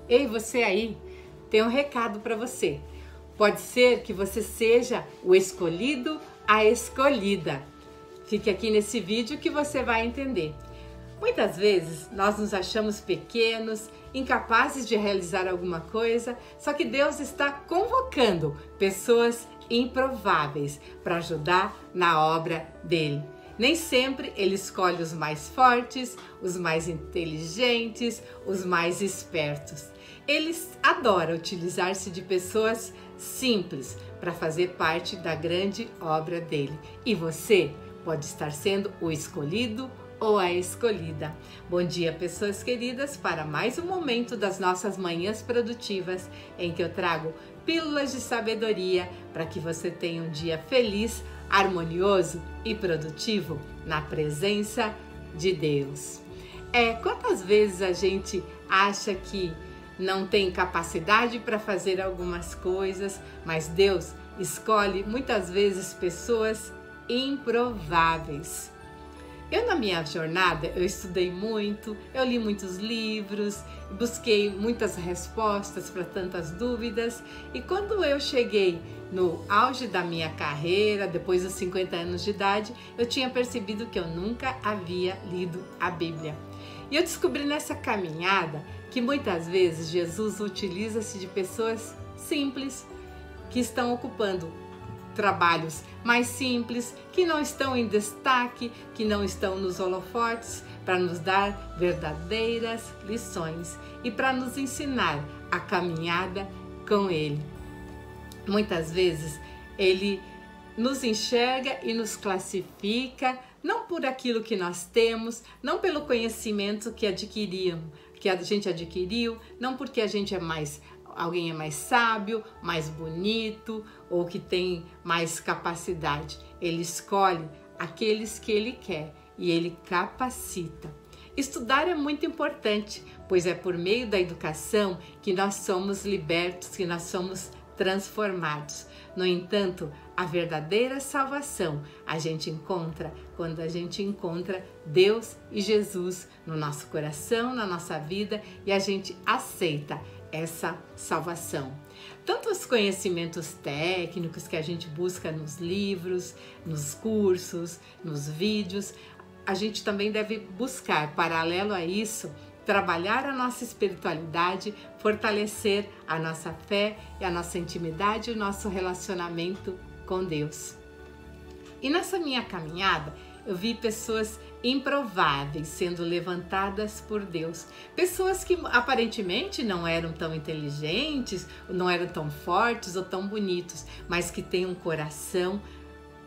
Ei, você aí, tem um recado para você. Pode ser que você seja o escolhido, a escolhida. Fique aqui nesse vídeo que você vai entender. Muitas vezes nós nos achamos pequenos, incapazes de realizar alguma coisa, só que Deus está convocando pessoas improváveis para ajudar na obra dele. Nem sempre ele escolhe os mais fortes, os mais inteligentes, os mais espertos. Ele adora utilizar-se de pessoas simples para fazer parte da grande obra dele. E você pode estar sendo o escolhido ou a escolhida. Bom dia, pessoas queridas, para mais um momento das nossas manhãs produtivas, em que eu trago pílulas de sabedoria para que você tenha um dia feliz, harmonioso e produtivo na presença de Deus. Quantas vezes a gente acha que não tem capacidade para fazer algumas coisas, mas Deus escolhe muitas vezes pessoas improváveis. Na minha jornada, eu estudei muito, eu li muitos livros, busquei muitas respostas para tantas dúvidas, e quando eu cheguei no auge da minha carreira, depois dos 50 anos de idade, eu tinha percebido que eu nunca havia lido a Bíblia. E eu descobri nessa caminhada que muitas vezes Jesus utiliza-se de pessoas simples que estão ocupando trabalhos mais simples, que não estão em destaque, que não estão nos holofotes, para nos dar verdadeiras lições e para nos ensinar a caminhada com Ele. Muitas vezes Ele nos enxerga e nos classifica, não por aquilo que nós temos, não pelo conhecimento que a gente adquiriu, não porque alguém é mais sábio, mais bonito ou que tem mais capacidade. Ele escolhe aqueles que Ele quer e Ele capacita. Estudar é muito importante, pois é por meio da educação que nós somos libertos, que nós somos transformados. No entanto, a verdadeira salvação a gente encontra quando a gente encontra Deus e Jesus no nosso coração, na nossa vida, e a gente aceita essa salvação. Tanto os conhecimentos técnicos que a gente busca nos livros, nos cursos, nos vídeos, a gente também deve buscar, paralelo a isso, trabalhar a nossa espiritualidade, fortalecer a nossa fé e a nossa intimidade e o nosso relacionamento com Deus. E nessa minha caminhada, eu vi pessoas improváveis sendo levantadas por Deus. Pessoas que aparentemente não eram tão inteligentes, não eram tão fortes ou tão bonitos, mas que têm um coração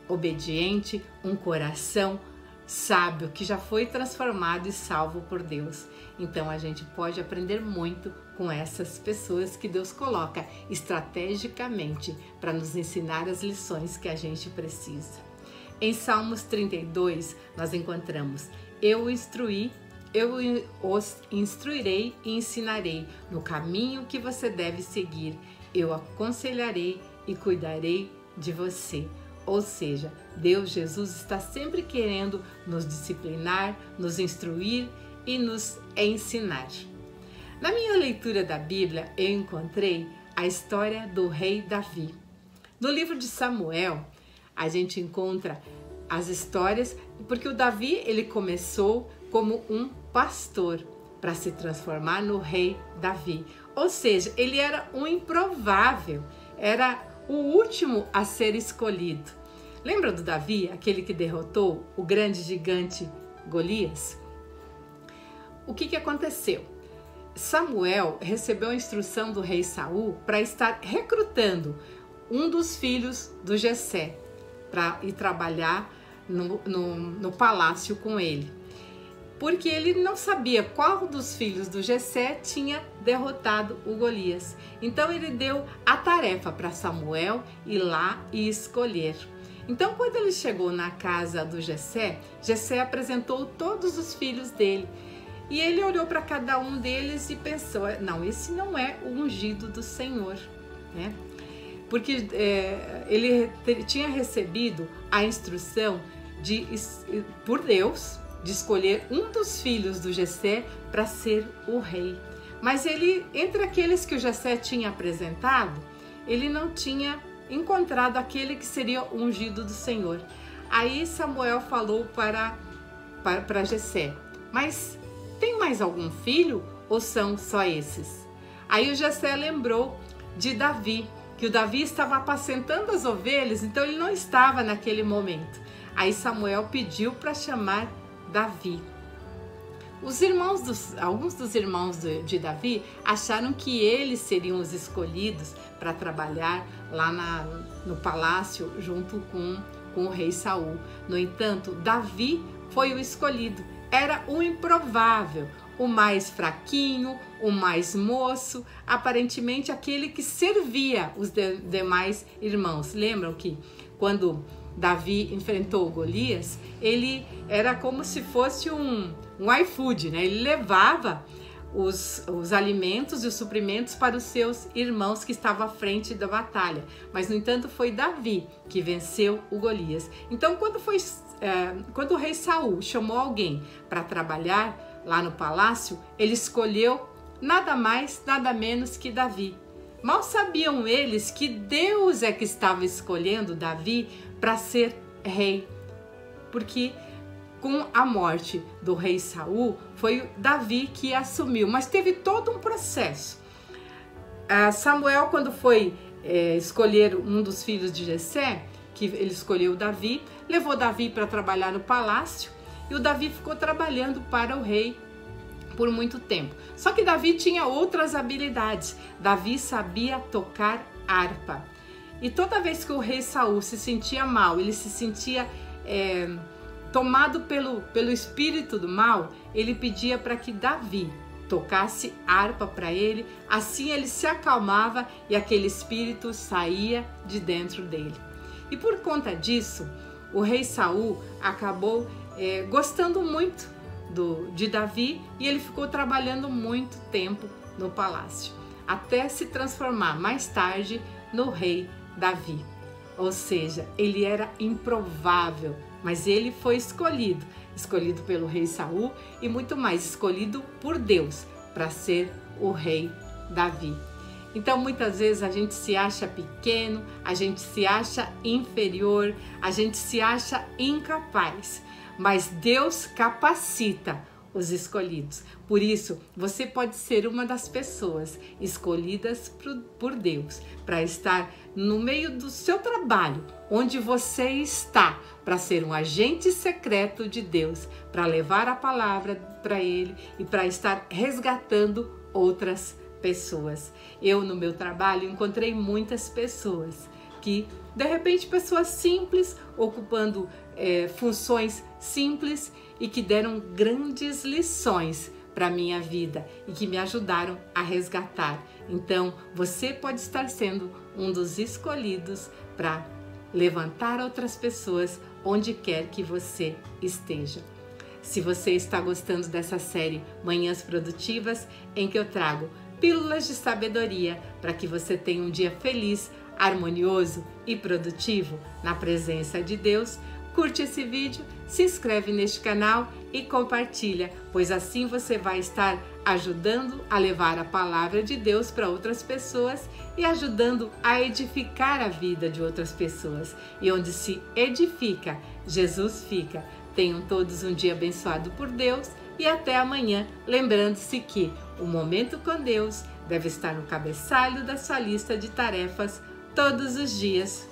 obediente, um coração sábio, que já foi transformado e salvo por Deus. Então a gente pode aprender muito com essas pessoas que Deus coloca estrategicamente para nos ensinar as lições que a gente precisa. Em Salmos 32, nós encontramos: eu os instruirei e ensinarei no caminho que você deve seguir. Eu aconselharei e cuidarei de você. Ou seja, Deus, Jesus, está sempre querendo nos disciplinar, nos instruir e nos ensinar. Na minha leitura da Bíblia, eu encontrei a história do rei Davi. No livro de Samuel, a gente encontra as histórias, porque o Davi ele começou como um pastor para se transformar no rei Davi. Ou seja, ele era um improvável, era o último a ser escolhido. Lembra do Davi, aquele que derrotou o grande gigante Golias? O que aconteceu? Samuel recebeu a instrução do rei Saul para estar recrutando um dos filhos do Jessé para ir trabalhar no palácio com ele, porque ele não sabia qual dos filhos do Jessé tinha derrotado o Golias. Então ele deu a tarefa para Samuel ir lá e escolher. Então quando ele chegou na casa do Jessé, Jessé apresentou todos os filhos dele. E ele olhou para cada um deles e pensou: não, esse não é o ungido do Senhor, né? Porque ele tinha recebido a instrução por Deus de escolher um dos filhos do Jessé para ser o rei. Mas ele, entre aqueles que o Jessé tinha apresentado, ele não tinha encontrado aquele que seria o ungido do Senhor. Aí Samuel falou para Jessé: mas tem mais algum filho ou são só esses? Aí o Jessé lembrou de Davi, que o Davi estava apacentando as ovelhas, então ele não estava naquele momento. Aí Samuel pediu para chamar Davi. Alguns dos irmãos de Davi acharam que eles seriam os escolhidos para trabalhar lá no palácio junto com o rei Saul. No entanto, Davi foi o escolhido. Era o improvável, o mais fraquinho, o mais moço, aparentemente aquele que servia os demais irmãos. Lembram que quando Davi enfrentou Golias, ele era como se fosse um iFood, né? Ele levava os alimentos e os suprimentos para os seus irmãos que estavam à frente da batalha. Mas, no entanto, foi Davi que venceu o Golias. Então, quando o rei Saul chamou alguém para trabalhar lá no palácio, ele escolheu nada mais, nada menos que Davi. Mal sabiam eles que Deus é que estava escolhendo Davi para ser rei, porque com a morte do rei Saul, foi Davi que assumiu, mas teve todo um processo. Samuel, quando foi escolher um dos filhos de Jessé, que ele escolheu Davi, levou Davi para trabalhar no palácio, e o Davi ficou trabalhando para o rei por muito tempo. Só que Davi tinha outras habilidades. Davi sabia tocar harpa. E toda vez que o rei Saul se sentia mal, ele se sentia tomado pelo espírito do mal, ele pedia para que Davi tocasse harpa para ele, assim ele se acalmava e aquele espírito saía de dentro dele. E por conta disso, o rei Saul acabou gostando muito de Davi, e ele ficou trabalhando muito tempo no palácio, até se transformar mais tarde no rei Davi. Ou seja, ele era improvável, mas ele foi escolhido pelo rei Saul e muito mais, escolhido por Deus para ser o rei Davi. Então, muitas vezes a gente se acha pequeno, a gente se acha inferior, a gente se acha incapaz, mas Deus capacita os escolhidos. Por isso, você pode ser uma das pessoas escolhidas por Deus para estar no meio do seu trabalho, onde você está, para ser um agente secreto de Deus, para levar a palavra para Ele e para estar resgatando outras pessoas. Eu, no meu trabalho, encontrei muitas pessoas que, de repente, pessoas simples, ocupando funções simples e que deram grandes lições para a minha vida e que me ajudaram a resgatar. Então, você pode estar sendo um dos escolhidos para levantar outras pessoas onde quer que você esteja. Se você está gostando dessa série Manhãs Produtivas, em que eu trago pílulas de sabedoria para que você tenha um dia feliz, harmonioso e produtivo na presença de Deus, curte esse vídeo, se inscreve neste canal e compartilha, pois assim você vai estar ajudando a levar a palavra de Deus para outras pessoas e ajudando a edificar a vida de outras pessoas. E onde se edifica, Jesus fica. Tenham todos um dia abençoado por Deus e até amanhã, lembrando-se que o momento com Deus deve estar no cabeçalho da sua lista de tarefas todos os dias.